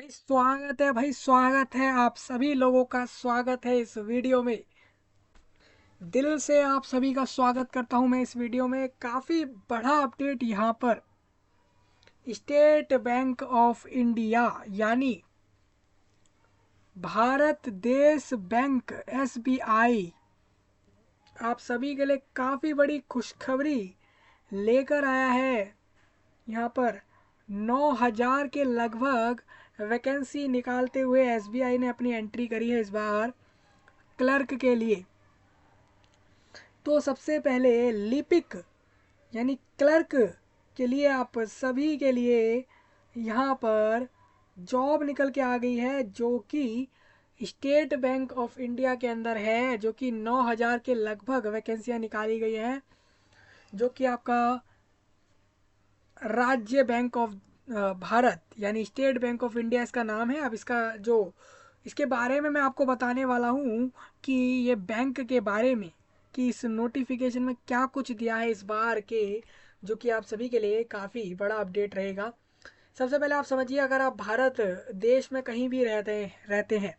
भाई स्वागत है भाई, स्वागत है। आप सभी लोगों का स्वागत है इस वीडियो में। दिल से आप सभी का स्वागत करता हूं मैं इस वीडियो में। काफ़ी बड़ा अपडेट यहाँ पर। स्टेट बैंक ऑफ इंडिया यानी भारत देश बैंक एसबीआई आप सभी के लिए काफ़ी बड़ी खुशखबरी लेकर आया है। यहाँ पर 9,000 के लगभग वैकेंसी निकालते हुए एसबीआई ने अपनी एंट्री करी है इस बार क्लर्क के लिए। तो सबसे पहले लिपिक यानी क्लर्क के लिए आप सभी के लिए यहाँ पर जॉब निकल के आ गई है, जो कि स्टेट बैंक ऑफ इंडिया के अंदर है, जो कि 9,000 के लगभग वैकेंसियाँ निकाली गई हैं, जो कि आपका राज्य बैंक ऑफ भारत यानी स्टेट बैंक ऑफ इंडिया इसका नाम है। अब इसके बारे में मैं आपको बताने वाला हूँ कि ये बैंक के बारे में, कि इस नोटिफिकेशन में क्या कुछ दिया है इस बार के, जो कि आप सभी के लिए काफ़ी बड़ा अपडेट रहेगा। सबसे पहले आप समझिए, अगर आप भारत देश में कहीं भी रहते हैं,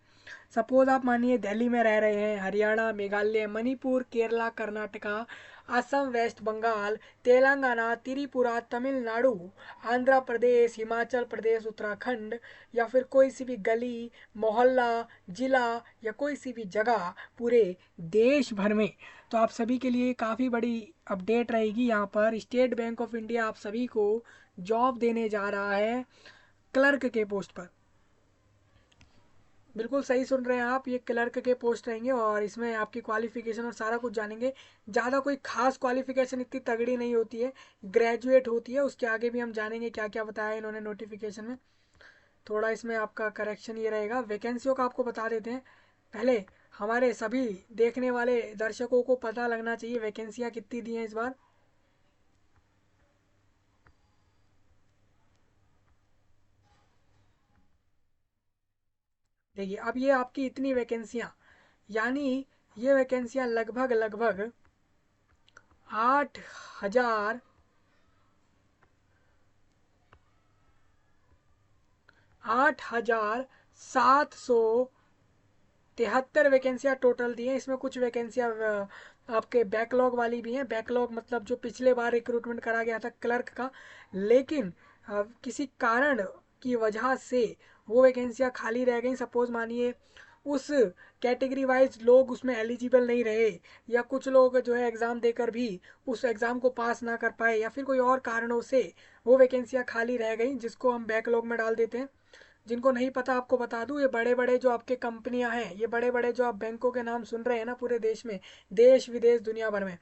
सपोज आप मानिए दिल्ली में रह रहे हैं, हरियाणा, मेघालय, मणिपुर, केरला, कर्नाटका, असम, वेस्ट बंगाल, तेलंगाना, त्रिपुरा, तमिलनाडु, आंध्र प्रदेश, हिमाचल प्रदेश, उत्तराखंड, या फिर कोई सी भी गली, मोहल्ला, जिला या कोई सी भी जगह पूरे देश भर में, तो आप सभी के लिए काफ़ी बड़ी अपडेट रहेगी। यहाँ पर स्टेट बैंक ऑफ इंडिया आप सभी को जॉब देने जा रहा है क्लर्क के पोस्ट पर। बिल्कुल सही सुन रहे हैं आप, ये क्लर्क के पोस्ट रहेंगे और इसमें आपकी क्वालिफिकेशन और सारा कुछ जानेंगे। ज़्यादा कोई खास क्वालिफिकेशन इतनी तगड़ी नहीं होती है, ग्रेजुएट होती है। उसके आगे भी हम जानेंगे क्या क्या बताया इन्होंने नोटिफिकेशन में। थोड़ा इसमें आपका करेक्शन ये रहेगा। वैकेंसियों का आपको बता देते हैं पहले। हमारे सभी देखने वाले दर्शकों को पता लगना चाहिए वैकेंसियाँ कितनी दी हैं इस बार। देखिए, अब ये आपकी इतनी वैकेंसियाँ, यानी ये वैकेंसियाँ लगभग लगभग 8,000 8,773 वैकेंसियाँ टोटल दी हैं। इसमें कुछ वैकेंसियाँ आपके बैकलॉग वाली भी हैं। बैकलॉग मतलब जो पिछले बार रिक्रूटमेंट करा गया था क्लर्क का, लेकिन किसी कारण की वजह से वो वैकेंसियाँ खाली रह गई। सपोज मानिए उस कैटेगरी वाइज लोग उसमें एलिजिबल नहीं रहे, या कुछ लोग जो है एग्ज़ाम देकर भी उस एग्ज़ाम को पास ना कर पाए, या फिर कोई और कारणों से वो वैकेंसियाँ खाली रह गई, जिसको हम बैकलॉग में डाल देते हैं। जिनको नहीं पता आपको बता दूं, ये बड़े बड़े जो आपके कंपनियां हैं, ये बड़े बड़े जो आप बैंकों के नाम सुन रहे हैं ना पूरे देश में, देश विदेश दुनिया भर में,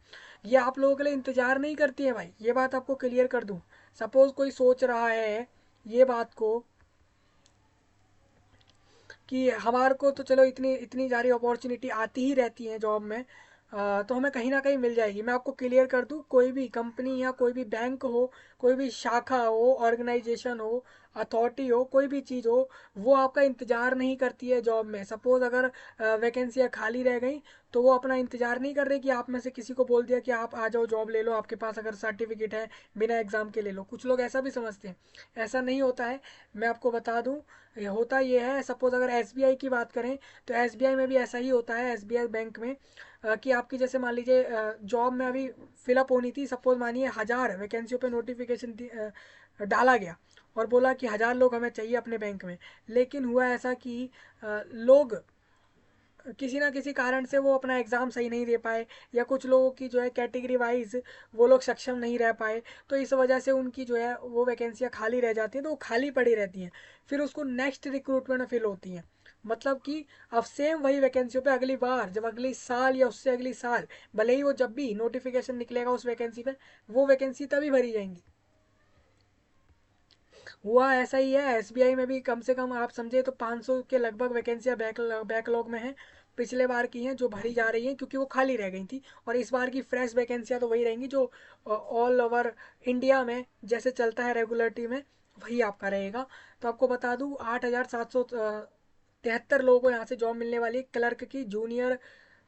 ये आप लोगों के लिए इंतजार नहीं करती है भाई। ये बात आपको क्लियर कर दूं। सपोज कोई सोच रहा है ये बात को कि हमारे को तो चलो इतनी इतनी सारी अपॉर्चुनिटी आती ही रहती है जॉब में, तो हमें कहीं ना कहीं मिल जाएगी। मैं आपको क्लियर कर दूं, कोई भी कंपनी या कोई भी बैंक हो, कोई भी शाखा हो, ऑर्गेनाइजेशन हो, अथॉरिटी हो, कोई भी चीज़ हो, वो आपका इंतज़ार नहीं करती है जॉब में। सपोज़ अगर वैकेंसियाँ खाली रह गई, तो वो अपना इंतज़ार नहीं कर रहे कि आप में से किसी को बोल दिया कि आप आ जाओ जॉब ले लो, आपके पास अगर सर्टिफिकेट है बिना एग्ज़ाम के ले लो। कुछ लोग ऐसा भी समझते हैं, ऐसा नहीं होता है। मैं आपको बता दूं, ये होता ये है। सपोज अगर एसबीआई की बात करें, तो एसबीआई में भी ऐसा ही होता है। एसबीआई बैंक में कि आपकी जैसे मान लीजिए जॉब में अभी फिलअप होनी थी, सपोज मानिए 1,000 वैकेंसियों पे नोटिफिकेशन डाला गया और बोला कि 1,000 लोग हमें चाहिए अपने बैंक में। लेकिन हुआ ऐसा कि लोग किसी ना किसी कारण से वो अपना एग्ज़ाम सही नहीं दे पाए, या कुछ लोगों की जो है कैटेगरी वाइज वो लोग सक्षम नहीं रह पाए, तो इस वजह से उनकी जो है वो वैकेंसियाँ खाली रह जाती हैं, तो वो खाली पड़ी रहती हैं। फिर उसको नेक्स्ट रिक्रूटमेंट में फिल होती हैं। मतलब कि अब सेम वही वैकेंसियों पे अगली बार, जब अगली साल या उससे अगली साल, भले ही वो जब भी नोटिफिकेशन निकलेगा उस वैकेंसी पे, वो वैकेंसी तभी भरी जाएंगी। हुआ ऐसा ही है एसबीआई में भी। कम से कम आप समझे तो 500 के लगभग वैकेंसियां बैकलॉग में हैं, पिछले बार की हैं, जो भरी जा रही हैं क्योंकि वो खाली रह गई थी। और इस बार की फ्रेश वैकेंसियां तो वही रहेंगी जो ऑल ओवर इंडिया में जैसे चलता है रेगुलरिटी में, वही आपका रहेगा। तो आपको बता दूं, 8,773 लोगों को यहाँ से जॉब मिलने वाली है क्लर्क की। जूनियर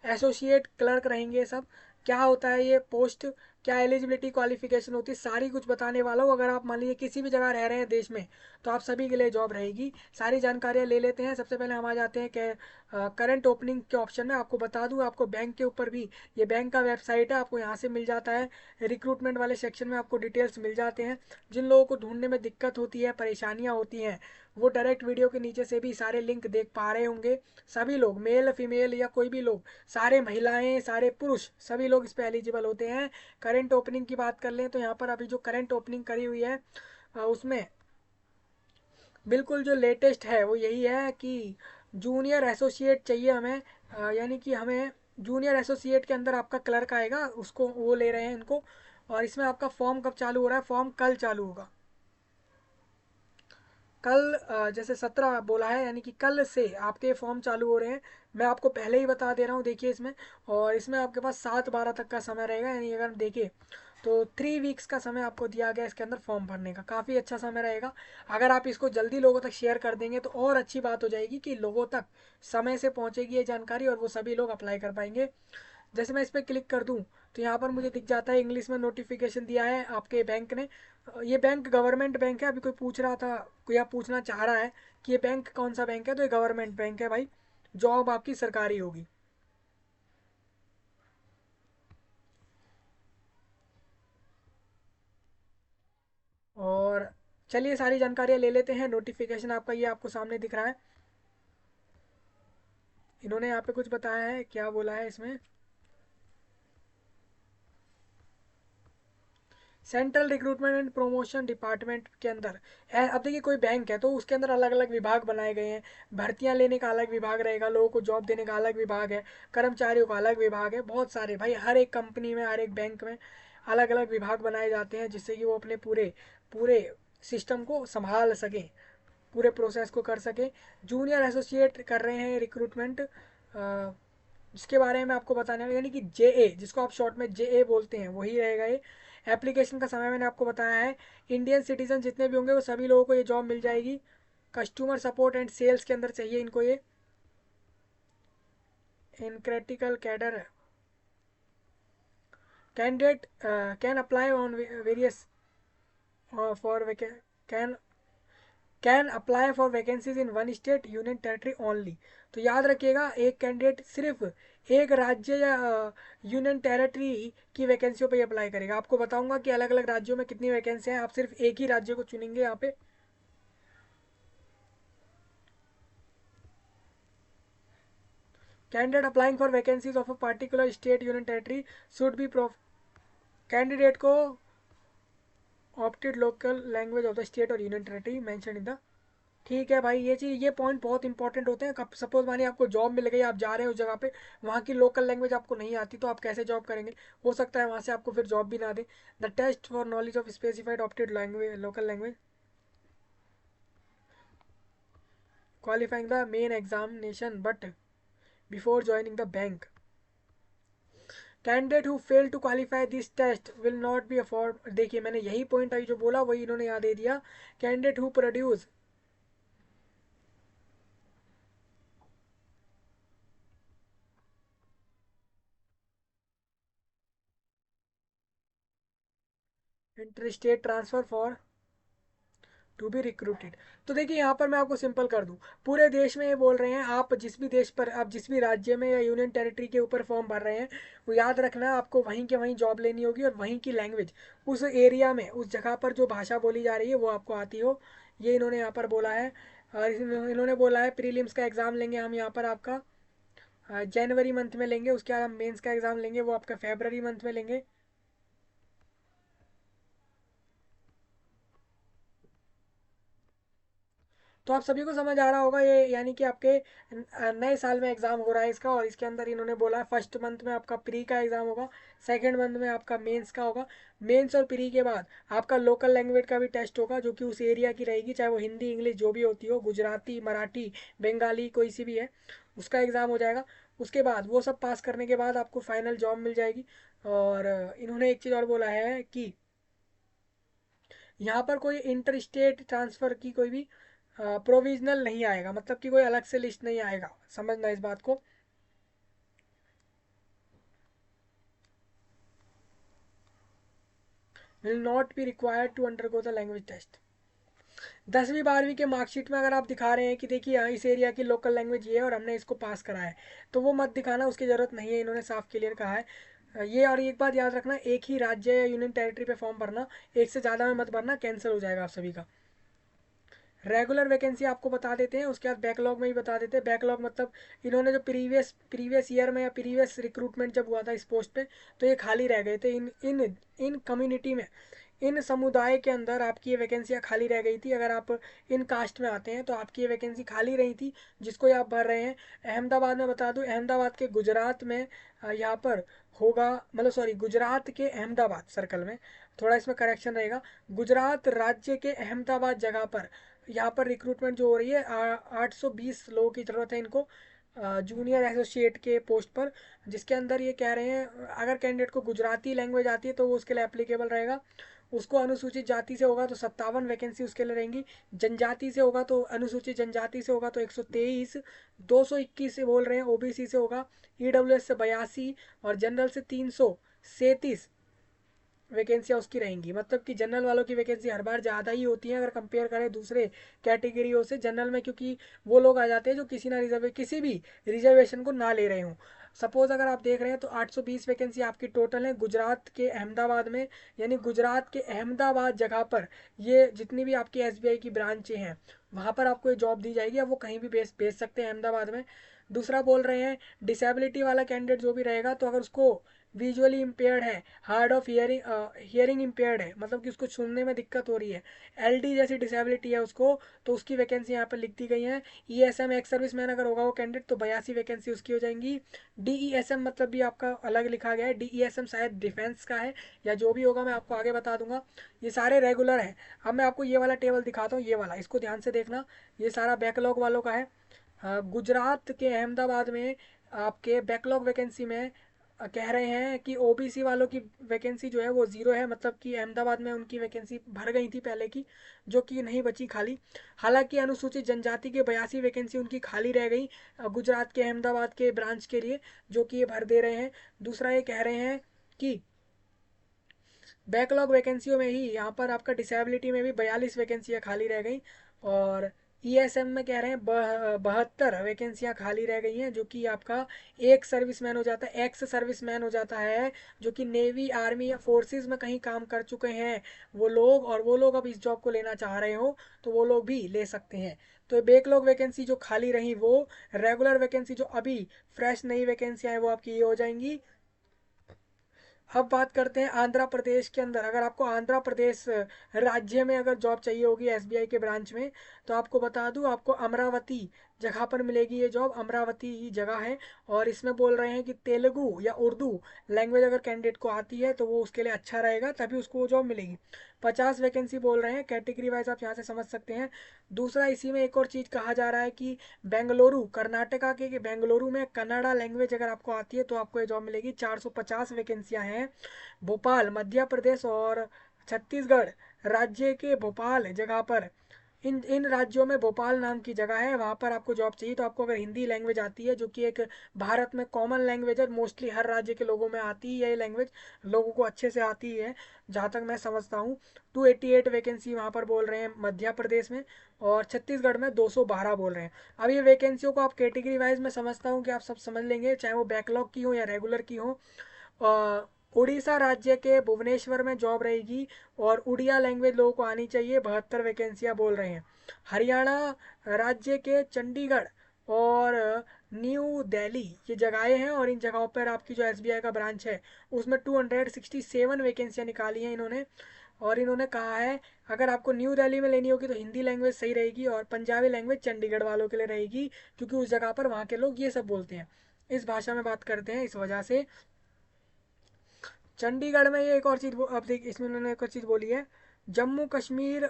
एसोसिएट क्लर्क रहेंगे सब। क्या होता है ये पोस्ट? क्या एलिजिबिलिटी क्वालिफिकेशन होती है, सारी कुछ बताने वाला हूँ। अगर आप मान लीजिए किसी भी जगह रह रहे हैं देश में, तो आप सभी के लिए जॉब रहेगी। सारी जानकारियाँ ले लेते हैं। सबसे पहले हम आ जाते हैं कि करंट ओपनिंग के ऑप्शन में। आपको बता दूं, आपको बैंक के ऊपर भी, ये बैंक का वेबसाइट है, आपको यहाँ से मिल जाता है। रिक्रूटमेंट वाले सेक्शन में आपको डिटेल्स मिल जाते हैं। जिन लोगों को ढूंढने में दिक्कत होती है, परेशानियाँ होती हैं, वो डायरेक्ट वीडियो के नीचे से भी सारे लिंक देख पा रहे होंगे। सभी लोग, मेल फीमेल या कोई भी लोग, सारे महिलाएं सारे पुरुष, सभी लोग इस पर एलिजिबल होते हैं। करंट ओपनिंग की बात कर लें तो यहाँ पर अभी जो करंट ओपनिंग करी हुई है उसमें बिल्कुल जो लेटेस्ट है वो यही है कि जूनियर एसोसिएट चाहिए हमें। यानी कि हमें जूनियर एसोसिएट के अंदर आपका क्लर्क आएगा, उसको वो ले रहे हैं इनको। और इसमें आपका फॉर्म कब चालू हो रहा है? फॉर्म कल चालू होगा। कल जैसे 17 बोला है, यानी कि कल से आपके फॉर्म चालू हो रहे हैं। मैं आपको पहले ही बता दे रहा हूँ, देखिए इसमें। और इसमें आपके पास 7/12 तक का समय रहेगा। यानी अगर हम देखें तो 3 वीक्स का समय आपको दिया गया इसके अंदर फॉर्म भरने का। काफ़ी अच्छा समय रहेगा। अगर आप इसको जल्दी लोगों तक शेयर कर देंगे तो और अच्छी बात हो जाएगी कि लोगों तक समय से पहुंचेगी ये जानकारी और वो सभी लोग अप्लाई कर पाएंगे। जैसे मैं इस पर क्लिक कर दूं तो यहाँ पर मुझे दिख जाता है इंग्लिश में नोटिफिकेशन दिया है आपके बैंक ने। ये बैंक गवर्नमेंट बैंक है। अभी कोई पूछ रहा था, कोई आप पूछना चाह रहा है कि ये बैंक कौन सा बैंक है, तो ये गवर्नमेंट बैंक है भाई। जॉब आपकी सरकारी होगी। और चलिए सारी जानकारियाँ ले लेते हैं। नोटिफिकेशन आपका ये आपको सामने दिख रहा है। इन्होंने यहाँ पे कुछ बताया है, क्या बोला है इसमें। Central recruitment and promotion department के अंदर अब देखिए कोई बैंक है तो उसके अंदर अलग अलग विभाग बनाए गए हैं। भर्तियां लेने का अलग विभाग रहेगा, लोगों को जॉब देने का अलग विभाग है, कर्मचारियों का अलग विभाग है। बहुत सारे भाई, हर एक कंपनी में, हर एक बैंक में अलग अलग विभाग बनाए जाते हैं, जिससे कि वो अपने पूरे पूरे सिस्टम को संभाल सकें, पूरे प्रोसेस को कर सकें। जूनियर एसोसिएट कर रहे हैं रिक्रूटमेंट, जिसके बारे में आपको बताने वाला, यानी कि JA, जिसको आप शॉर्ट में JA बोलते हैं, वही रहेगा ये। एप्लीकेशन का समय मैंने आपको बताया है। इंडियन सिटीजन जितने भी होंगे वो सभी लोगों को ये जॉब मिल जाएगी। कस्टमर सपोर्ट एंड सेल्स के अंदर चाहिए इनको ये। In critical cadre candidate can apply on various for can can apply for vacancies in one state union territory only. तो याद रखिएगा, एक कैंडिडेट सिर्फ एक राज्य या यूनियन टेरेटरी की वैकेंसियों पे अप्लाई करेगा। आपको बताऊंगा कि अलग अलग राज्यों में कितनी वैकेंसी हैं। आप सिर्फ एक ही राज्य को चुनेंगे यहाँ पे। Candidate applying for vacancies of a particular state union territory should be candidate को opted local language of the state और union territory mention in the. ठीक है भाई, ये चीज़, ये पॉइंट बहुत इंपॉर्टेंट होते हैं। कब सपोज मानिए आपको जॉब मिल गई, आप जा रहे हो उस जगह पे, वहाँ की लोकल लैंग्वेज आपको नहीं आती, तो आप कैसे जॉब करेंगे? हो सकता है वहाँ से आपको फिर जॉब भी ना दे। The test for knowledge of specified opted language, local language, qualifying the main examination but before joining the bank. Candidate who fail to qualify this test will not be afford. देखिए मैंने यही point अभी जो बोला वही इन्होंने यहाँ दे दिया। Candidate who produce inter state transfer for to be recruited. तो देखिए यहाँ पर मैं आपको सिंपल कर दूँ, पूरे देश में ये बोल रहे हैं, आप जिस भी देश पर, आप जिस भी राज्य में या यूनियन टेरिटरी के ऊपर फॉर्म भर रहे हैं, वो याद रखना आपको वहीं के वहीं जॉब लेनी होगी और वहीं की लैंग्वेज, उस एरिया में, उस जगह पर जो भाषा बोली जा रही है वो आपको आती हो। ये इन्होंने यहाँ पर बोला है। और इन्होंने बोला है प्रीलिम्स का एग्ज़ाम लेंगे हम यहाँ पर आपका जनवरी मंथ में लेंगे। उसके बाद हम मेंस का एग्ज़ाम लेंगे, वो आपका फेबररी मंथ में लेंगे। तो आप सभी को समझ आ रहा होगा ये, यानी कि आपके नए साल में एग्ज़ाम हो रहा है इसका। और इसके अंदर इन्होंने बोला है फर्स्ट मंथ में आपका प्री का एग्ज़ाम होगा, सेकंड मंथ में आपका मेंस का होगा। मेंस और प्री के बाद आपका लोकल लैंग्वेज का भी टेस्ट होगा, जो कि उस एरिया की रहेगी, चाहे वो हिंदी इंग्लिश जो भी होती हो, गुजराती मराठी बंगाली कोई सी भी है, उसका एग्ज़ाम हो जाएगा। उसके बाद वो सब पास करने के बाद आपको फाइनल जॉब मिल जाएगी। और इन्होंने एक चीज़ और बोला है कि यहाँ पर कोई इंटर स्टेट ट्रांसफ़र की कोई भी प्रोविजनल नहीं आएगा, मतलब कि कोई अलग से लिस्ट नहीं आएगा, समझना इस बात को। Will not be required to undergo the language test. 10वीं 12वीं के मार्कशीट में अगर आप दिखा रहे हैं कि देखिए यहाँ इस एरिया की लोकल लैंग्वेज ये है और हमने इसको पास करा है, तो वो मत दिखाना, उसकी ज़रूरत नहीं है, इन्होंने साफ क्लियर कहा है ये। और एक बात याद रखना, एक ही राज्य या यूनियन टेरिटरी पे फॉर्म भरना, एक से ज़्यादा में मत भरना, कैंसिल हो जाएगा आप सभी का। रेगुलर वैकेंसी आपको बता देते हैं, उसके बाद बैकलॉग में ही बता देते हैं। बैकलॉग मतलब इन्होंने जो प्रीवियस ईयर में या प्रीवियस रिक्रूटमेंट जब हुआ था इस पोस्ट पे, तो ये खाली रह गए थे इन इन इन कम्युनिटी में, इन समुदाय के अंदर आपकी ये वैकेंसियाँ खाली रह गई थी। अगर आप इन कास्ट में आते हैं तो आपकी ये वैकेंसी खाली रही थी, जिसको ये आप भर रहे हैं। अहमदाबाद में बता दूं, अहमदाबाद के गुजरात में यहाँ पर होगा, मतलब सॉरी, गुजरात के अहमदाबाद सर्कल में, थोड़ा इसमें करेक्शन रहेगा, गुजरात राज्य के अहमदाबाद जगह पर यहाँ पर रिक्रूटमेंट जो हो रही है, 820 लोगों की ज़रूरत है इनको जूनियर एसोसिएट के पोस्ट पर, जिसके अंदर ये कह रहे हैं अगर कैंडिडेट को गुजराती लैंग्वेज आती है तो वो उसके लिए एप्लीकेबल रहेगा। उसको अनुसूचित जाति से होगा तो 57 वैकेंसी उसके लिए रहेंगी, जनजाति से होगा तो अनुसूचित जनजाति से होगा तो 123, 221 से बोल रहे हैं ओबीसी से होगा, ईडब्ल्यूएस से 82 और जनरल से 337 वैकेंसियाँ उसकी रहेंगी। मतलब कि जनरल वालों की वैकेंसी हर बार ज़्यादा ही होती है अगर कंपेयर करें दूसरे कैटेगरियों से। जनरल में क्योंकि वो लोग आ जाते हैं जो किसी भी रिजर्वेशन को ना ले रहे हों। सपोज अगर आप देख रहे हैं तो 820 वैकेंसी आपकी टोटल है गुजरात के अहमदाबाद में, यानी गुजरात के अहमदाबाद जगह पर ये जितनी भी आपकी एसबीआई की ब्रांचें हैं वहाँ पर आपको ये जॉब दी जाएगी। अब वो कहीं भी भेज सकते हैं अहमदाबाद में। दूसरा बोल रहे हैं डिसेबिलिटी वाला कैंडिडेट जो भी रहेगा, तो अगर उसको विजुअली इम्पेयर्ड है, हार्ड ऑफ हियरिंग इम्पेयर्ड है, मतलब कि उसको सुनने में दिक्कत हो रही है, एलडी जैसी डिसेबिलिटी है उसको, तो उसकी वैकेंसी यहाँ पर लिख दी गई है। ईएसएम एक्स सर्विस मैन अगर होगा वो कैंडिडेट तो 82 वैकेंसी उसकी हो जाएंगी। डीईएसएम मतलब भी आपका अलग लिखा गया है, डीईएसएम शायद डिफेंस का है या जो भी होगा मैं आपको आगे बता दूंगा। ये सारे रेगुलर हैं। अब मैं आपको ये वाला टेबल दिखाता हूँ, ये वाला, इसको ध्यान से देखना, ये सारा बैकलॉग वालों का है। गुजरात के अहमदाबाद में आपके बैकलॉग वैकेंसी में कह रहे हैं कि ओबीसी वालों की वैकेंसी जो है वो ज़ीरो है, मतलब कि अहमदाबाद में उनकी वैकेंसी भर गई थी पहले की, जो कि नहीं बची खाली। हालांकि अनुसूचित जनजाति के 82 वैकेंसी उनकी खाली रह गई गुजरात के अहमदाबाद के ब्रांच के लिए, जो कि ये भर दे रहे हैं। दूसरा ये कह रहे हैं कि बैकलॉग वैकेंसियों में ही यहाँ पर आपका डिसेबिलिटी में भी 42 वैकेंसियाँ खाली रह गई, और ईएसएम में कह रहे हैं 72 वैकेंसियाँ खाली रह गई हैं, जो कि आपका एक सर्विसमैन हो जाता है, एक्स सर्विसमैन हो जाता है, जो कि नेवी आर्मी या फोर्सेस में कहीं काम कर चुके हैं वो लोग, और वो लोग अब इस जॉब को लेना चाह रहे हो तो वो लोग भी ले सकते हैं। तो बैकलॉग वैकेंसी जो खाली रही वो, रेगुलर वैकेंसी जो अभी फ्रेश नई वैकेंसियाँ हैं वो आपकी ये हो जाएंगी। अब बात करते हैं आंध्र प्रदेश के अंदर। अगर आपको आंध्र प्रदेश राज्य में अगर जॉब चाहिए होगी एसबीआई के ब्रांच में, तो आपको बता दूं आपको अमरावती जगह पर मिलेगी ये जॉब, अमरावती ही जगह है। और इसमें बोल रहे हैं कि तेलुगु या उर्दू लैंग्वेज अगर कैंडिडेट को आती है तो वो उसके लिए अच्छा रहेगा, तभी उसको वो जॉब मिलेगी। 50 वैकेंसी बोल रहे हैं, कैटेगरी वाइज आप यहाँ से समझ सकते हैं। दूसरा इसी में एक और चीज़ कहा जा रहा है कि बेंगलुरु, कर्नाटका के बेंगलुरु में कन्नड़ा लैंग्वेज अगर आपको आती है तो आपको ये जॉब मिलेगी। 450 वैकेंसियाँ हैं। भोपाल मध्य प्रदेश और छत्तीसगढ़ राज्य के भोपाल जगह पर, इन इन राज्यों में भोपाल नाम की जगह है, वहाँ पर आपको जॉब चाहिए। तो आपको अगर हिंदी लैंग्वेज आती है, जो कि एक भारत में कॉमन लैंग्वेज है, मोस्टली हर राज्य के लोगों में आती है ये लैंग्वेज, लोगों को अच्छे से आती है जहाँ तक मैं समझता हूँ। 288 वैकेंसी वहाँ पर बोल रहे हैं मध्य प्रदेश में, और छत्तीसगढ़ में 212 बोल रहे हैं। अब ये वैकेंसियों को आप कैटेगरी वाइज मैं समझता हूँ कि आप सब समझ लेंगे, चाहे वो बैकलॉग की हो या रेगुलर की हो। उड़ीसा राज्य के भुवनेश्वर में जॉब रहेगी, और उड़िया लैंग्वेज लोगों को आनी चाहिए, 72 वैकेंसियाँ बोल रहे हैं। हरियाणा राज्य के चंडीगढ़ और न्यू दिल्ली ये जगहें हैं, और इन जगहों पर आपकी जो एसबीआई का ब्रांच है उसमें 267 वैकेंसियाँ निकाली हैं इन्होंने। और इन्होंने कहा है अगर आपको न्यू दिल्ली में लेनी होगी तो हिंदी लैंग्वेज सही रहेगी, और पंजाबी लैंग्वेज चंडीगढ़ वालों के लिए रहेगी, क्योंकि उस जगह पर वहाँ के लोग ये सब बोलते हैं, इस भाषा में बात करते हैं, इस वजह से। चंडीगढ़ में ये एक और चीज़ अब देख, इसमें उन्होंने एक और चीज़ बोली है, जम्मू कश्मीर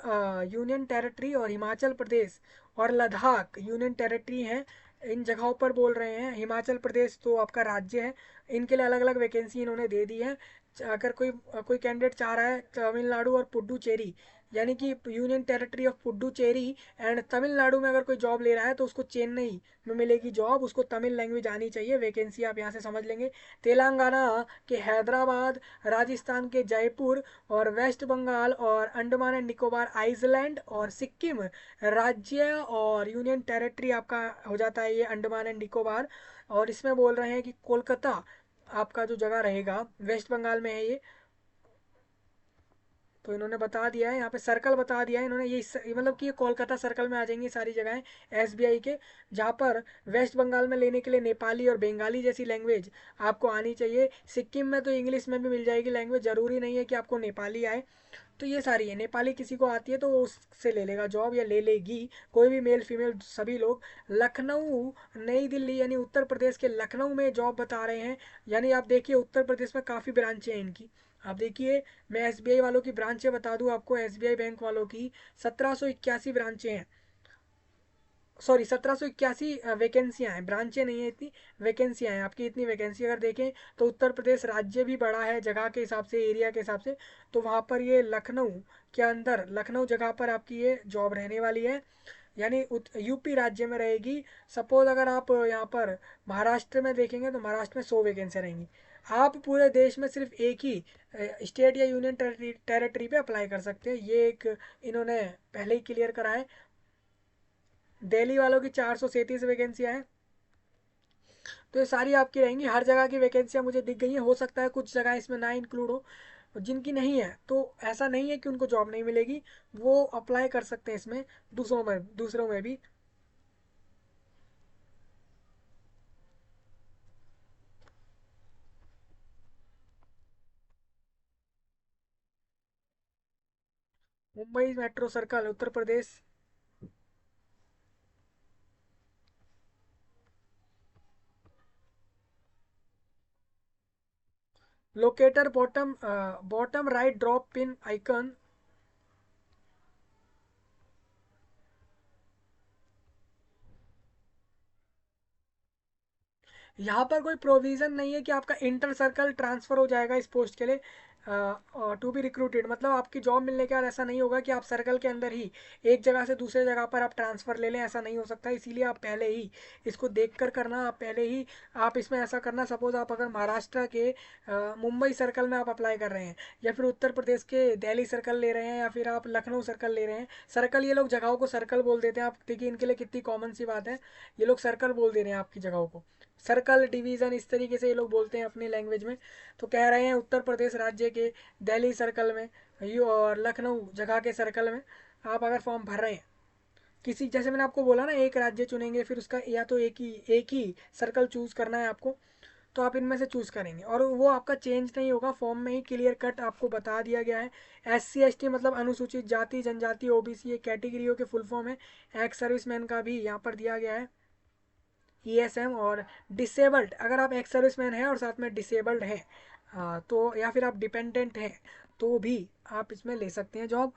यूनियन टेरिटरी और हिमाचल प्रदेश और लद्दाख यूनियन टेरिटरी हैं, इन जगहों पर बोल रहे हैं। हिमाचल प्रदेश तो आपका राज्य है, इनके लिए अलग अलग वैकेंसी इन्होंने दे दी है। अगर कोई कोई कैंडिडेट चाह रहा है तमिलनाडु और पुडुचेरी, यानी कि union territory of Puducherry and Tamil Nadu में अगर कोई जॉब ले रहा है तो उसको चेन्नई में मिलेगी जॉब, उसको तमिल लैंग्वेज आनी चाहिए। वैकेंसी आप यहाँ से समझ लेंगे। तेलंगाना के हैदराबाद, राजस्थान के जयपुर, और वेस्ट बंगाल और अंडमान एंड निकोबार आइसलैंड और सिक्किम राज्य और यूनियन टेरिटरी आपका हो जाता है ये अंडमान एंड निकोबार। और इसमें बोल रहे हैं कि कोलकाता आपका जो जगह रहेगा वेस्ट बंगाल में है ये। तो इन्होंने बता दिया है यहाँ पे, सर्कल बता दिया है इन्होंने, ये मतलब कि ये कोलकाता सर्कल में आ जाएंगी सारी जगहें एसबीआई के। जहाँ पर वेस्ट बंगाल में लेने के लिए नेपाली और बंगाली जैसी लैंग्वेज आपको आनी चाहिए। सिक्किम में तो इंग्लिश में भी मिल जाएगी लैंग्वेज, ज़रूरी नहीं है कि आपको नेपाली आए। तो ये सारी है, नेपाली किसी को आती है तो वो उससे ले लेगा जॉब या ले लेगी, कोई भी मेल फीमेल सभी लोग। लखनऊ, नई दिल्ली यानी उत्तर प्रदेश के लखनऊ में जॉब बता रहे हैं। यानी आप देखिए उत्तर प्रदेश में काफ़ी ब्रांचें हैं इनकी। आप देखिए, मैं एसबीआई वालों की ब्रांचें बता दूं आपको, एसबीआई बैंक वालों की 1781 ब्रांचें हैं, सॉरी 1781 वैकेंसियाँ हैं, ब्रांचें नहीं है इतनी, वैकेंसियाँ हैं आपकी। इतनी वैकेंसी अगर देखें तो उत्तर प्रदेश राज्य भी बड़ा है जगह के हिसाब से, एरिया के हिसाब से। तो वहाँ पर ये लखनऊ के अंदर, लखनऊ जगह पर आपकी ये जॉब रहने वाली है, यानी यूपी राज्य में रहेगी। सपोज अगर आप यहाँ पर महाराष्ट्र में देखेंगे तो महाराष्ट्र में 100 वैकेंसियाँ रहेंगी। आप पूरे देश में सिर्फ एक ही स्टेट या यूनियन टेरिटरी पे अप्लाई कर सकते हैं, ये एक इन्होंने पहले ही क्लियर करा है। दिल्ली वालों की 437 वैकेंसियाँ हैं। तो ये सारी आपकी रहेंगी, हर जगह की वैकेंसियाँ मुझे दिख गई हैं। हो सकता है कुछ जगह इसमें ना इंक्लूड हो, जिनकी नहीं है तो ऐसा नहीं है कि उनको जॉब नहीं मिलेगी, वो अप्लाई कर सकते हैं इसमें, दूसरों में भी। Mumbai metro circle Uttar Pradesh. Locator bottom, bottom right drop pin icon. यहाँ पर कोई प्रोविज़न नहीं है कि आपका इंटर सर्कल ट्रांसफ़र हो जाएगा इस पोस्ट के लिए टू बी रिक्रूटेड। मतलब आपकी जॉब मिलने के बाद ऐसा नहीं होगा कि आप सर्कल के अंदर ही एक जगह से दूसरे जगह पर आप ट्रांसफ़र ले लें, ऐसा नहीं हो सकता। इसीलिए आप पहले ही इसको देख कर करना, आप पहले ही आप इसमें ऐसा करना। सपोज़ आप अगर महाराष्ट्र के मुंबई सर्कल में आप अप्लाई कर रहे हैं, या फिर उत्तर प्रदेश के दिल्ली सर्कल ले रहे हैं, या फिर आप लखनऊ सर्कल ले रहे हैं। सर्कल, ये लोग जगहों को सर्कल बोल देते हैं, आप देखिए इनके लिए कितनी कॉमन सी बात है, ये लोग सर्कल बोल दे रहे हैं आपकी जगहों को, सर्कल डिवीज़न इस तरीके से ये लोग बोलते हैं अपनी लैंग्वेज में। तो कह रहे हैं उत्तर प्रदेश राज्य के दिल्ली सर्कल में यू और लखनऊ जगह के सर्कल में आप अगर फॉर्म भर रहे हैं, किसी, जैसे मैंने आपको बोला ना, एक राज्य चुनेंगे फिर उसका या तो एक ही सर्कल चूज़ करना है आपको, तो आप इनमें से चूज़ करेंगे और वो आपका चेंज नहीं होगा, फॉर्म में ही क्लियर कट आपको बता दिया गया है। SC ST मतलब अनुसूचित जाति जनजाति OBC, ये कैटेगरियों के फुल फॉर्म है। एक्स सर्विसमैन का भी यहाँ पर दिया गया है, ESM। और डिसेबल्ड, अगर आप एक्स सर्विसमैन हैं और साथ में डिसेबल्ड हैं, तो या फिर आप डिपेंडेंट हैं, तो भी आप इसमें ले सकते हैं जॉब।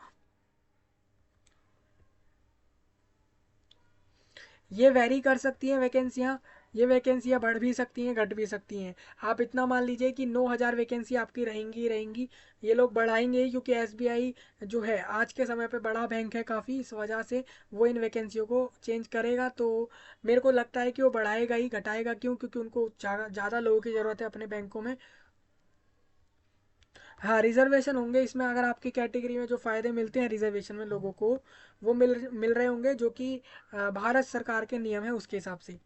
ये वेरी कर सकती हैं वैकेंसियाँ, ये वैकेंसियाँ बढ़ भी सकती हैं, घट भी सकती हैं। आप इतना मान लीजिए कि 9,000 वैकेंसी आपकी रहेंगी ही रहेंगी। ये लोग बढ़ाएंगे ही, क्योंकि SBI जो है आज के समय पे बड़ा बैंक है काफ़ी, इस वजह से वो इन वैकेंसियों को चेंज करेगा। तो मेरे को लगता है कि वो बढ़ाएगा ही, घटाएगा क्यों? क्योंकि उनको ज़्यादा लोगों की ज़रूरत है अपने बैंकों में। हाँ, रिजर्वेशन होंगे इसमें, अगर आपकी कैटेगरी में जो फ़ायदे मिलते हैं रिजर्वेशन में लोगों को, वो मिल मिल रहे होंगे, जो कि भारत सरकार के नियम है उसके हिसाब से।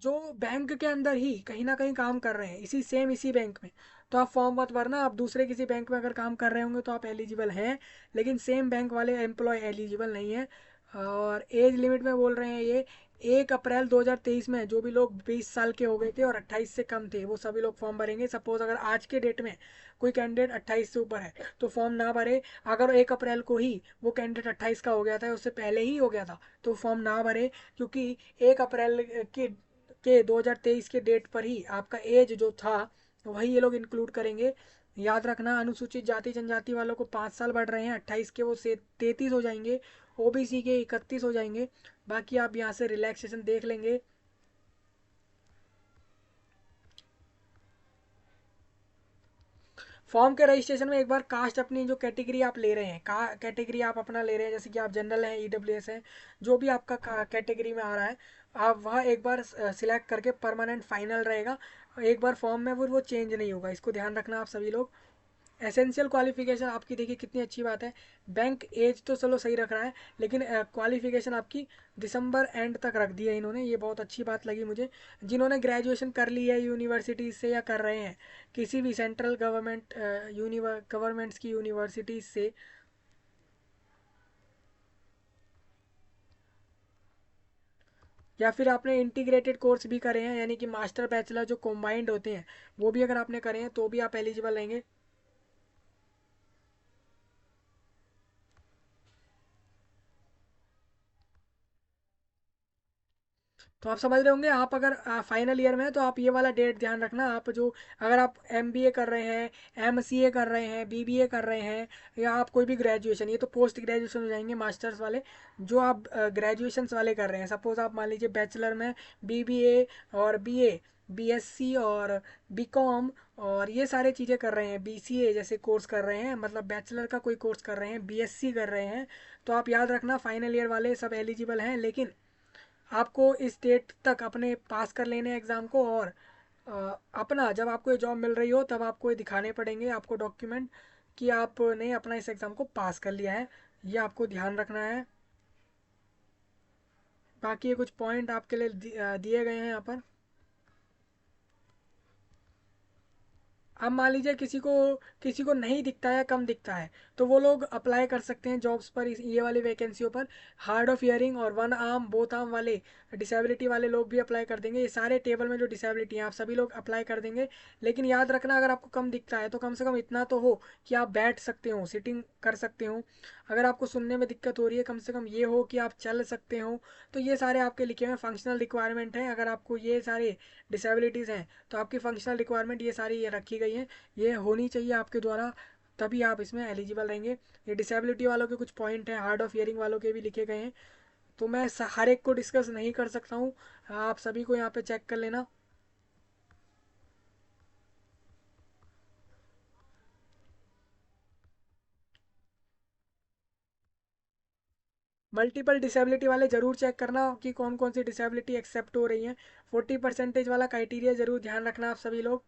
जो बैंक के अंदर ही कहीं ना कहीं काम कर रहे हैं, इसी बैंक में, तो आप फॉर्म मत भरना। आप दूसरे किसी बैंक में अगर काम कर रहे होंगे तो आप एलिजिबल हैं, लेकिन सेम बैंक वाले एम्प्लॉय एलिजिबल नहीं है। और एज लिमिट में बोल रहे हैं ये, 1 अप्रैल 2023 में जो भी लोग 20 साल के हो गए थे और 28 से कम थे, वो सभी लोग फॉर्म भरेंगे। सपोज अगर आज के डेट में कोई कैंडिडेट 28 से ऊपर है तो फॉर्म ना भरे। अगर 1 अप्रैल को ही वो कैंडिडेट 28 का हो गया था, उससे पहले ही हो गया था, तो फॉर्म ना भरे, क्योंकि 1 अप्रैल के 2023 के डेट पर ही आपका एज जो था वही ये लोग इंक्लूड करेंगे याद रखना, अनुसूचित जाति जनजाति वालों को 5 साल बढ़ रहे हैं, 28 के वो से 33 हो जाएंगे, ओबीसी के 31 हो जाएंगे। बाकी आप यहाँ से रिलैक्सेशन देख लेंगे। फॉर्म के रजिस्ट्रेशन में एक बार कास्ट, अपनी जो कैटेगरी आप ले रहे हैं, कैटेगरी आप अपना ले रहे हैं, जैसे कि आप जनरल हैं, ईडब्ल्यूएस है, जो भी आपका कैटेगरी में आ रहा है, आप वह एक बार सिलेक्ट करके परमानेंट फाइनल रहेगा। एक बार फॉर्म में वो चेंज नहीं होगा, इसको ध्यान रखना आप सभी लोग। एसेंशियल क्वालिफिकेशन आपकी देखिए कितनी अच्छी बात है। बैंक एज तो चलो सही रख रहा है, लेकिन क्वालिफिकेशन आपकी दिसंबर एंड तक रख दी है इन्होंने, ये बहुत अच्छी बात लगी मुझे। जिन्होंने ग्रेजुएशन कर ली है यूनिवर्सिटीज़ से या कर रहे हैं किसी भी सेंट्रल गवर्नमेंट गवर्नमेंट्स की यूनिवर्सिटीज़ से, या फिर आपने इंटीग्रेटेड कोर्स भी करे हैं, यानी कि मास्टर बैचलर जो कॉम्बाइंड होते हैं, वो भी अगर आपने करे हैं तो भी आप एलिजिबल रहेंगे। तो आप समझ रहे होंगे, आप अगर फाइनल ईयर में हैं तो आप ये वाला डेट ध्यान रखना। आप जो, अगर आप एमबीए कर रहे हैं, एमसीए कर रहे हैं, बीबीए कर रहे हैं, या आप कोई भी ग्रेजुएशन, ये तो पोस्ट ग्रेजुएशन हो जाएंगे मास्टर्स वाले, जो आप ग्रेजुएशंस वाले कर रहे हैं, सपोज आप मान लीजिए बैचलर में बीबीए और बीए, बीएससी और बीकॉम और ये सारे चीज़ें कर रहे हैं, बीसीए जैसे कोर्स कर रहे हैं, मतलब बैचलर का कोई कोर्स कर रहे हैं, बीएससी कर रहे हैं, तो आप याद रखना फाइनल ईयर वाले सब एलिजिबल हैं। लेकिन आपको इस डेट तक अपने पास कर लेने एग्ज़ाम को, और अपना जब आपको ये जॉब मिल रही हो तब आपको ये दिखाने पड़ेंगे आपको डॉक्यूमेंट कि आपने अपना इस एग्ज़ाम को पास कर लिया है। ये आपको ध्यान रखना है। बाकी ये कुछ पॉइंट आपके लिए दिए गए हैं यहाँ पर। अब मान लीजिए किसी को नहीं दिखता है, कम दिखता है, तो वो लोग अप्लाई कर सकते हैं जॉब्स पर, ये वाली वैकेंसियों पर। हार्ड ऑफ हियरिंग और वन आर्म बोथ आर्म वाले डिसेबिलिटी वाले लोग भी अप्लाई कर देंगे। ये सारे टेबल में जो डिसेबिलिटी हैं आप सभी लोग अप्लाई कर देंगे। लेकिन याद रखना, अगर आपको कम दिखता है तो कम से कम इतना तो हो कि आप बैठ सकते हो, सिटिंग कर सकते हो। अगर आपको सुनने में दिक्कत हो रही है, कम से कम ये हो कि आप चल सकते हो। तो ये सारे आपके लिखे हुए फंक्शनल रिक्वायरमेंट हैं। अगर आपको ये सारे डिसेबिलिटीज़ हैं तो आपकी फंक्शनल रिक्वायरमेंट ये सारी ये रखी गई हैं, ये होनी चाहिए आपके द्वारा, तभी आप इसमें एलिजिबल रहेंगे। ये डिसेबिलिटी वालों के कुछ पॉइंट हैं, हार्ड ऑफ हियरिंग वालों के भी लिखे गए हैं, तो मैं हर एक को डिस्कस नहीं कर सकता हूँ, आप सभी को यहाँ पे चेक कर लेना। मल्टीपल डिसेबिलिटी वाले ज़रूर चेक करना कि कौन कौन सी डिसेबिलिटी एक्सेप्ट हो रही हैं। 40% वाला क्राइटेरिया ज़रूर ध्यान रखना आप सभी लोग।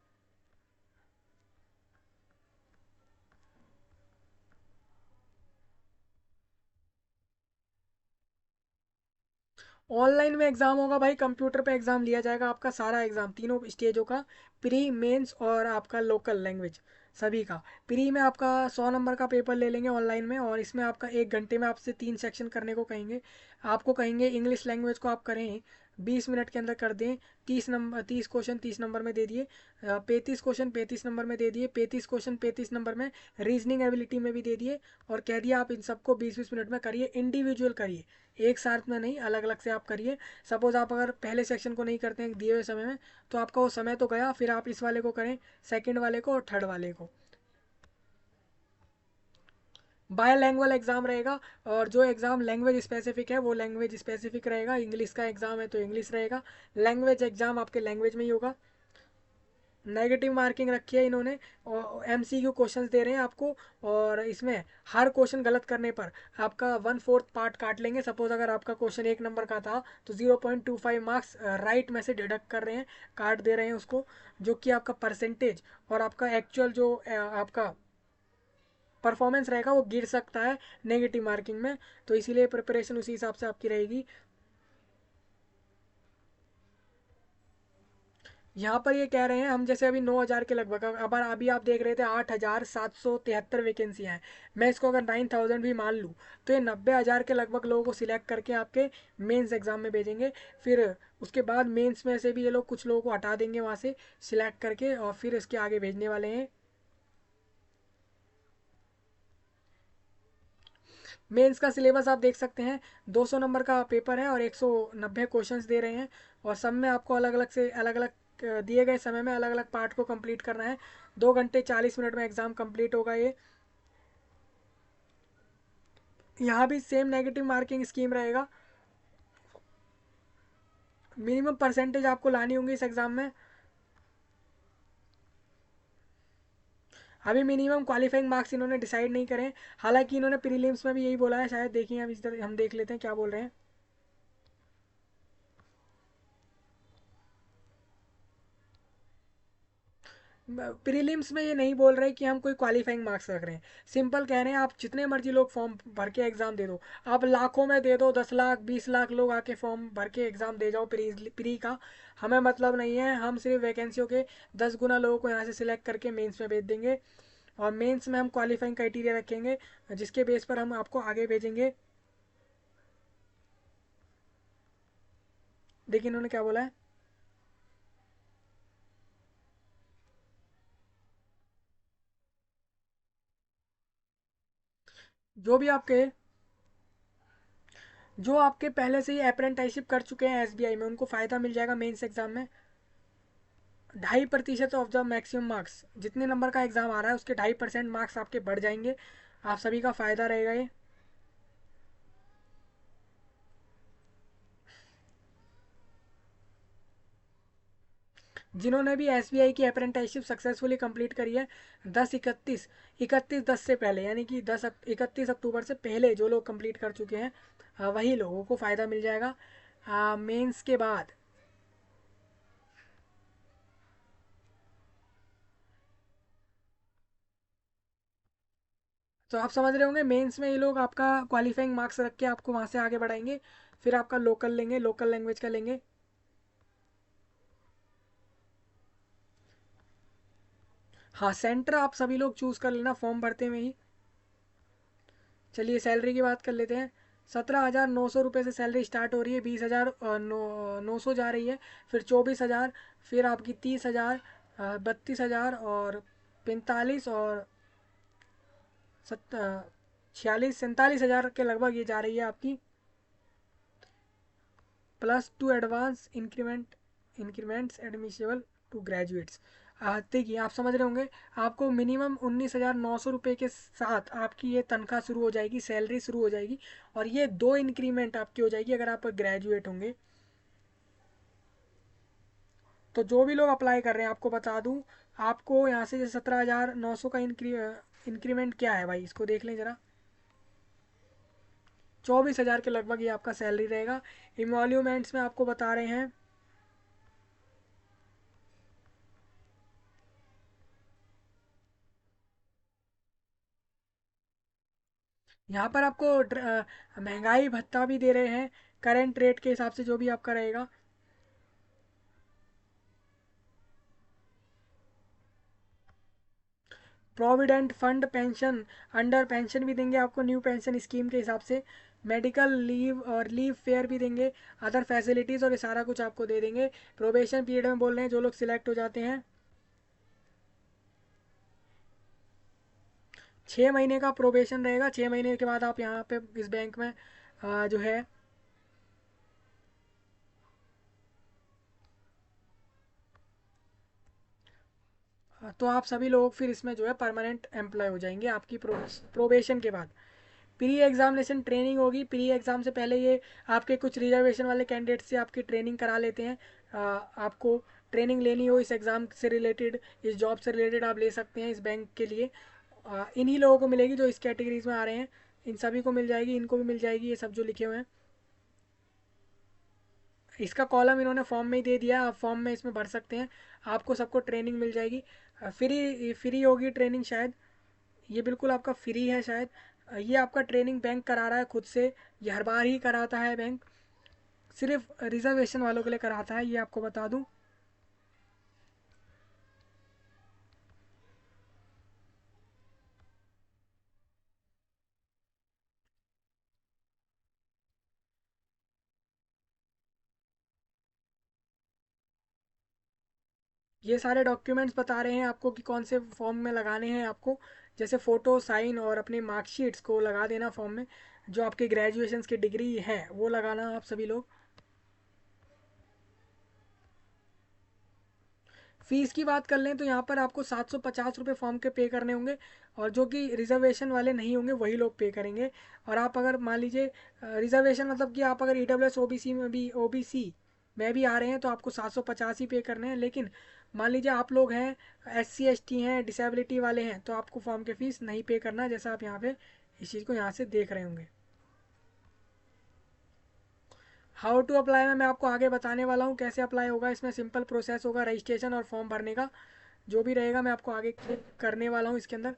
ऑनलाइन में एग्ज़ाम होगा भाई, कंप्यूटर पे एग्ज़ाम लिया जाएगा आपका सारा एग्ज़ाम, तीनों स्टेजों का, प्री मेंस और आपका लोकल लैंग्वेज सभी का। प्री में आपका 100 नंबर का पेपर ले लेंगे ऑनलाइन में, और इसमें आपका 1 घंटे में आपसे 3 सेक्शन करने को कहेंगे। आपको कहेंगे इंग्लिश लैंग्वेज को आप करें 20 मिनट के अंदर कर दें। 30 नंबर, 30 क्वेश्चन 30 नंबर में दे दिए, 35 क्वेश्चन 35 नंबर में दे दिए, 35 क्वेश्चन 35 नंबर में रीजनिंग एबिलिटी में भी दे दिए, और कह दिया आप इन सबको 20-20 मिनट में करिए, इंडिविजुअल करिए, एक साथ में नहीं, अलग अलग से आप करिए। सपोज आप अगर पहले सेक्शन को नहीं करते हैं दिए हुए समय में, तो आपका वो समय तो गया, फिर आप इस वाले को करें, सेकंड वाले को और थर्ड वाले को। बायलैंग्वेज एग्जाम रहेगा, और जो एग्ज़ाम लैंग्वेज स्पेसिफिक है वो लैंग्वेज स्पेसिफिक रहेगा। इंग्लिश का एग्ज़ाम है तो इंग्लिश रहेगा, लैंग्वेज एग्ज़ाम आपके लैंग्वेज में ही होगा। नेगेटिव मार्किंग रखी है इन्होंने, और एमसीक्यू क्वेश्चंस दे रहे हैं आपको, और इसमें हर क्वेश्चन गलत करने पर आपका 1/4 पार्ट काट लेंगे। सपोज अगर आपका क्वेश्चन 1 नंबर का था तो 0.25 मार्क्स राइट में से डिडक्ट कर रहे हैं, काट दे रहे हैं उसको, जो कि आपका परसेंटेज और आपका एक्चुअल जो आपका परफॉर्मेंस रहेगा वो गिर सकता है नेगेटिव मार्किंग में। तो इसीलिए प्रिपरेशन उसी हिसाब से आपकी रहेगी। यहाँ पर ये कह रहे हैं, हम जैसे अभी 9,000 के लगभग, अब अभी आप देख रहे थे 8,773 वैकेंसियाँ हैं, मैं इसको अगर 9,000 भी मान लूँ तो ये 90,000 के लगभग लोगों को सिलेक्ट करके आपके मेंस एग्ज़ाम में भेजेंगे। फिर उसके बाद मेंस में से भी ये लोग कुछ लोगों को हटा देंगे वहाँ से सिलेक्ट करके, और फिर इसके आगे भेजने वाले हैं। मेंस का सिलेबस आप देख सकते हैं, 200 नंबर का पेपर है और 190 क्वेश्चंस दे रहे हैं, और सब में आपको अलग अलग से अलग अलग दिए गए समय में अलग अलग पार्ट को कंप्लीट करना है। 2 घंटे 40 मिनट में एग्ज़ाम कंप्लीट होगा ये। यहाँ भी सेम नेगेटिव मार्किंग स्कीम रहेगा। मिनिमम परसेंटेज आपको लानी होंगी इस एग्ज़ाम में। अभी मिनिमम क्वालिफाइंग मार्क्स इन्होंने डिसाइड नहीं करे, हालांकि इन्होंने प्रीलिम्स में भी यही बोला है शायद। देखिए हम इस तरह हम देख लेते हैं क्या बोल रहे हैं। प्रीलिम्स में ये नहीं बोल रहे कि हम कोई क्वालिफाइंग मार्क्स रख रहे हैं, सिंपल कह रहे हैं आप जितने मर्जी लोग फॉर्म भर के एग्ज़ाम दे दो। आप लाखों में दे दो, 10 लाख 20 लाख लोग आके फॉर्म भर के एग्ज़ाम दे जाओ प्री का, हमें मतलब नहीं है। हम सिर्फ वैकेंसियों के 10 गुना लोगों को यहाँ से सिलेक्ट करके मेंस में भेज देंगे, और मेंस में हम क्वालिफाइंग क्राइटेरिया रखेंगे जिसके बेस पर हम आपको आगे भेजेंगे। देखिए इन्होंने क्या बोला है। जो भी आपके जो आपके पहले से ही अप्रेंटिसशिप कर चुके हैं एसबीआई में, उनको फ़ायदा मिल जाएगा मेंस एग्जाम में। 2.5% ऑफ द मैक्सिमम मार्क्स, जितने नंबर का एग्ज़ाम आ रहा है उसके 2.5% मार्क्स आपके बढ़ जाएंगे। आप सभी का फ़ायदा रहेगा ये। जिन्होंने भी एसबीआई की अप्रेंटिसशिप सक्सेसफुली कंप्लीट करी है, 10 31 31 10 से पहले, यानी कि 31 अक्टूबर से पहले जो लोग कंप्लीट कर चुके हैं, वही लोगों को फ़ायदा मिल जाएगा मेंस के बाद। तो आप समझ रहे होंगे मेंस में ये लोग आपका क्वालिफाइंग मार्क्स रख के आपको वहाँ से आगे बढ़ाएंगे। फिर आपका लोकल लेंगे, लोकल लैंग्वेज का लेंगे। हाँ, सेंटर आप सभी लोग चूज़ कर लेना फॉर्म भरते में ही। चलिए सैलरी की बात कर लेते हैं। 17,900 रुपये से सैलरी स्टार्ट हो रही है, 20,000 900 जा रही है, फिर 24,000, फिर आपकी 30,000, 32,000 और 45 और 46 47 हज़ार के लगभग ये जा रही है आपकी, +2 advance increment increments admissible to graduates. देखिए आप समझ रहे होंगे, आपको मिनिमम 19,900 रुपये के साथ आपकी ये तनख्वाह शुरू हो जाएगी, सैलरी शुरू हो जाएगी, और ये 2 इंक्रीमेंट आपकी हो जाएगी अगर आप ग्रेजुएट होंगे। तो जो भी लोग अप्लाई कर रहे हैं आपको बता दूं, आपको यहाँ से 17,900 का इंक्रीमेंट क्या है भाई, इसको देख लें ज़रा। 24,000 के लगभग ये आपका सैलरी रहेगा। इमोल्यूमेंट्स में आपको बता रहे हैं, यहाँ पर आपको महंगाई भत्ता भी दे रहे हैं करेंट रेट के हिसाब से, जो भी आपका रहेगा। Provident fund pension, under pension भी देंगे आपको न्यू पेंशन स्कीम के हिसाब से। मेडिकल लीव और लीव फेयर भी देंगे, अदर फैसिलिटीज़, और ये सारा कुछ आपको दे देंगे। प्रोबेशन पीरियड में बोल रहे हैं जो लोग सिलेक्ट हो जाते हैं, 6 महीने का प्रोबेशन रहेगा। 6 महीने के बाद आप यहाँ पे इस बैंक में जो है, तो आप सभी लोग फिर इसमें जो है परमानेंट एम्प्लॉय हो जाएंगे आपकी प्रोबेशन के बाद। प्री एग्जामिनेशन ट्रेनिंग होगी, प्री एग्ज़ाम से पहले ये आपके कुछ रिजर्वेशन वाले कैंडिडेट से आपकी ट्रेनिंग करा लेते हैं। आपको ट्रेनिंग लेनी हो इस एग्ज़ाम से रिलेटेड, इस जॉब से रिलेटेड, आप ले सकते हैं इस बैंक के लिए। इन्हीं लोगों को मिलेगी जो इस कैटेगरीज में आ रहे हैं, इन सभी को मिल जाएगी, इनको भी मिल जाएगी, ये सब जो लिखे हुए हैं। इसका कॉलम इन्होंने फॉर्म में ही दे दिया है, आप फॉर्म में इसमें भर सकते हैं, आपको सबको ट्रेनिंग मिल जाएगी। फ्री फ्री होगी ट्रेनिंग शायद, ये बिल्कुल आपका फ्री है शायद। ये आपका ट्रेनिंग बैंक करा रहा है खुद से, ये हर बार ही कराता है बैंक, सिर्फ रिजर्वेशन वालों के लिए कराता है, ये आपको बता दूं। ये सारे डॉक्यूमेंट्स बता रहे हैं आपको कि कौन से फॉर्म में लगाने हैं आपको, जैसे फ़ोटो साइन और अपने मार्कशीट्स को लगा देना फॉर्म में, जो आपके ग्रेजुएशन की डिग्री है वो लगाना आप सभी लोग। फ़ीस की बात कर लें तो यहाँ पर आपको 750 रुपये फॉर्म के पे करने होंगे, और जो कि रिजर्वेशन वाले नहीं होंगे वही लोग पे करेंगे। और आप अगर मान लीजिए रिजर्वेशन मतलब कि आप अगर EWS OBC में भी आ रहे हैं तो आपको 750 ही पे करने हैं। लेकिन मान लीजिए आप लोग हैं SC ST हैं, डिसेबिलिटी वाले हैं, तो आपको फॉर्म के फ़ीस नहीं पे करना, जैसा आप यहाँ पे इस चीज़ को यहाँ से देख रहे होंगे। हाउ टू अप्लाई में मैं आपको आगे बताने वाला हूँ कैसे अप्लाई होगा। इसमें सिंपल प्रोसेस होगा रजिस्ट्रेशन और फॉर्म भरने का, जो भी रहेगा मैं आपको आगे करने वाला हूँ इसके अंदर।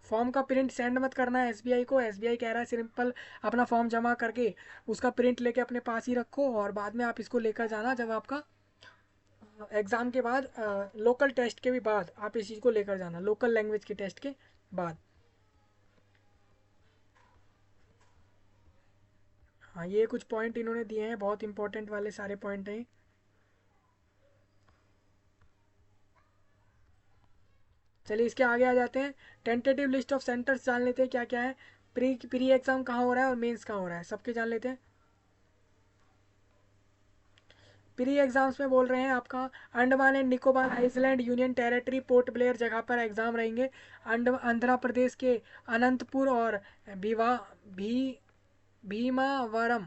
फॉर्म का प्रिंट सेंड मत करना है SBI को। SBI कह रहा है सिंपल अपना फॉर्म जमा करके उसका प्रिंट लेके अपने पास ही रखो, और बाद में आप इसको लेकर जाना जब आपका एग्ज़ाम के बाद, लोकल टेस्ट के भी बाद आप इस चीज़ को लेकर जाना, लोकल लैंग्वेज के टेस्ट के बाद। हाँ, ये कुछ पॉइंट इन्होंने दिए हैं, बहुत इंपॉर्टेंट वाले सारे पॉइंट हैं। चलिए इसके आगे आ जाते हैं। टेंटेटिव लिस्ट ऑफ सेंटर्स जान लेते हैं क्या क्या है। प्री एग्ज़ाम कहाँ हो रहा है और मेंस कहाँ हो रहा है, सबके जान लेते हैं। प्री एग्जाम्स में बोल रहे हैं आपका Andaman and Nicobar island union territory Port Blair जगह पर एग्ज़ाम रहेंगे। आंध्र प्रदेश के अनंतपुर और भीवा भी भीमावरम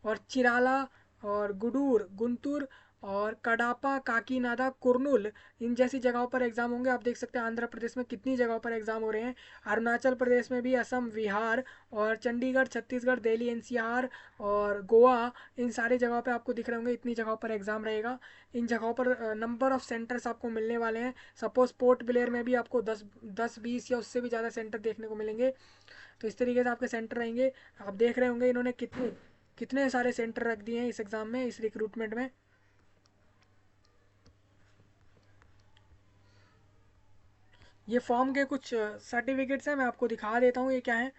और चिराला और गुडूर गुंटूर और कडापा काकीनाडा कुर्नूल, इन जैसी जगहों पर एग्ज़ाम होंगे। आप देख सकते हैं आंध्र प्रदेश में कितनी जगहों पर एग्ज़ाम हो रहे हैं। अरुणाचल प्रदेश में भी, असम, बिहार और चंडीगढ़, छत्तीसगढ़, दिल्ली NCR और गोवा, इन सारी जगहों पे आपको दिख रहे होंगे, इतनी जगहों पर एग्ज़ाम रहेगा। इन जगहों पर नंबर ऑफ़ सेंटर्स आपको मिलने वाले हैं। सपोज़ पोर्ट ब्लेयर में भी आपको 10 20 या उससे भी ज़्यादा सेंटर देखने को मिलेंगे। तो इस तरीके से आपके सेंटर रहेंगे। आप देख रहे होंगे इन्होंने कितने कितने सारे सेंटर रख दिए हैं इस एग्ज़ाम में, इस रिक्रूटमेंट में। ये फॉर्म के कुछ सर्टिफिकेट्स हैं, मैं आपको दिखा देता हूँ ये क्या है।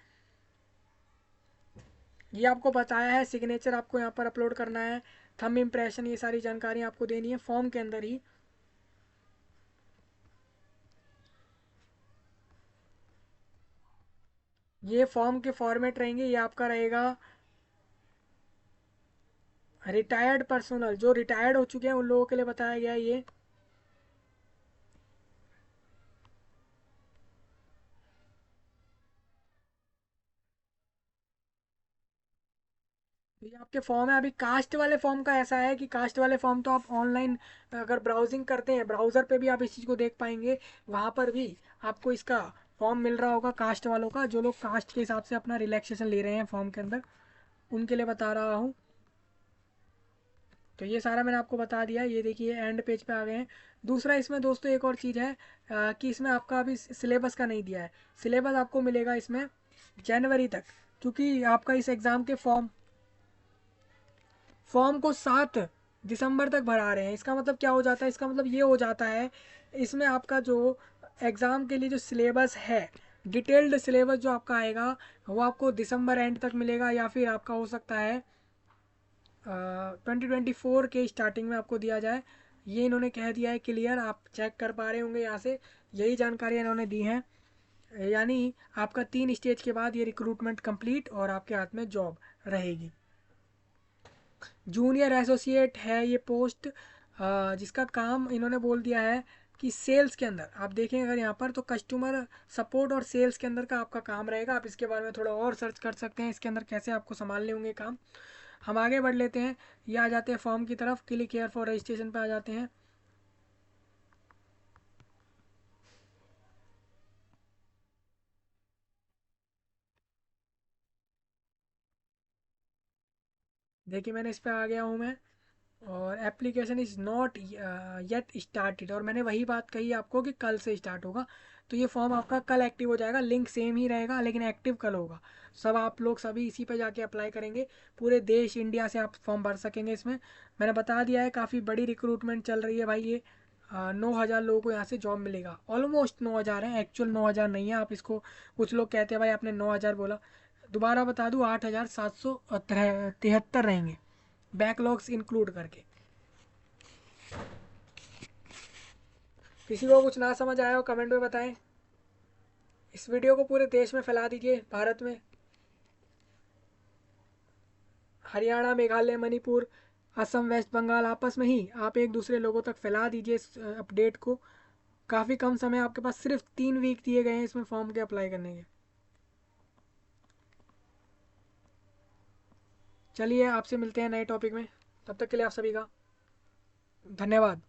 ये आपको बताया है, सिग्नेचर आपको यहाँ पर अपलोड करना है, थंब इम्प्रेशन, ये सारी जानकारी आपको देनी है फॉर्म के अंदर ही। ये फॉर्म के फॉर्मेट रहेंगे। ये आपका रहेगा रिटायर्ड पर्सनल, जो रिटायर्ड हो चुके हैं उन लोगों के लिए बताया गया है ये। तो ये आपके फॉर्म है। अभी कास्ट वाले फॉर्म का ऐसा है कि कास्ट वाले फॉर्म तो आप ऑनलाइन अगर ब्राउजिंग करते हैं ब्राउज़र पे भी आप इस चीज़ को देख पाएंगे, वहाँ पर भी आपको इसका फॉर्म मिल रहा होगा कास्ट वालों का, जो लोग कास्ट के हिसाब से अपना रिलैक्सेशन ले रहे हैं फॉर्म के अंदर, उनके लिए बता रहा हूँ। तो ये सारा मैंने आपको बता दिया। ये देखिए एंड पेज पे आ गए हैं। दूसरा इसमें दोस्तों एक और चीज़ है, कि इसमें आपका अभी सिलेबस का नहीं दिया है। सिलेबस आपको मिलेगा इसमें जनवरी तक, क्योंकि आपका इस एग्ज़ाम के फॉर्म को 7 दिसंबर तक भरा रहे हैं। इसका मतलब क्या हो जाता है, इसका मतलब ये हो जाता है इसमें आपका जो एग्ज़ाम के लिए जो सिलेबस है, डिटेल्ड सिलेबस जो आपका आएगा वो आपको दिसंबर एंड तक मिलेगा, या फिर आपका हो सकता है 2024 के स्टार्टिंग में आपको दिया जाए। ये इन्होंने कह दिया है क्लियर, आप चेक कर पा रहे होंगे यहाँ से, यही जानकारी इन्होंने दी है। यानी आपका 3 स्टेज के बाद ये रिक्रूटमेंट कंप्लीट और आपके हाथ में जॉब रहेगी। जूनियर एसोसिएट है ये पोस्ट, जिसका काम इन्होंने बोल दिया है कि सेल्स के अंदर आप देखें अगर यहाँ पर, तो कस्टमर सपोर्ट और सेल्स के अंदर का आपका काम रहेगा। आप इसके बारे में थोड़ा और सर्च कर सकते हैं, इसके अंदर कैसे आपको संभालने होंगे काम। हम आगे बढ़ लेते हैं। ये आ जाते हैं फॉर्म की तरफ, क्लिक हियर फॉर रजिस्ट्रेशन पे आ जाते हैं। देखिए मैंने इस पर आ गया हूँ मैं, और application is not yet started, और मैंने वही बात कही आपको कि कल से स्टार्ट होगा। तो ये फॉर्म आपका कल एक्टिव हो जाएगा, लिंक सेम ही रहेगा लेकिन एक्टिव कल होगा। सब आप लोग सभी इसी पे जाके अप्लाई करेंगे। पूरे देश इंडिया से आप फॉर्म भर सकेंगे इसमें। मैंने बता दिया है काफ़ी बड़ी रिक्रूटमेंट चल रही है भाई। ये 9,000 लोगों को यहाँ से जॉब मिलेगा। ऑलमोस्ट 9,000 है, एक्चुअल 9,000 नहीं है। आप इसको, कुछ लोग कहते हैं भाई आपने 9,000 बोला, दोबारा बता दूँ 8,773 रहेंगे बैकलॉग्स इंक्लूड करके। किसी को कुछ ना समझ आया हो कमेंट में बताएं। इस वीडियो को पूरे देश में फैला दीजिए, भारत में, हरियाणा, मेघालय, मणिपुर, असम वेस्ट बंगाल आपस में ही आप एक दूसरे लोगों तक फैला दीजिए इस अपडेट को। काफ़ी कम समय आपके पास, सिर्फ 3 वीक दिए गए हैं इसमें फॉर्म के अप्लाई करने के। चलिए आपसे मिलते हैं नए टॉपिक में, तब तक के लिए आप सभी का धन्यवाद।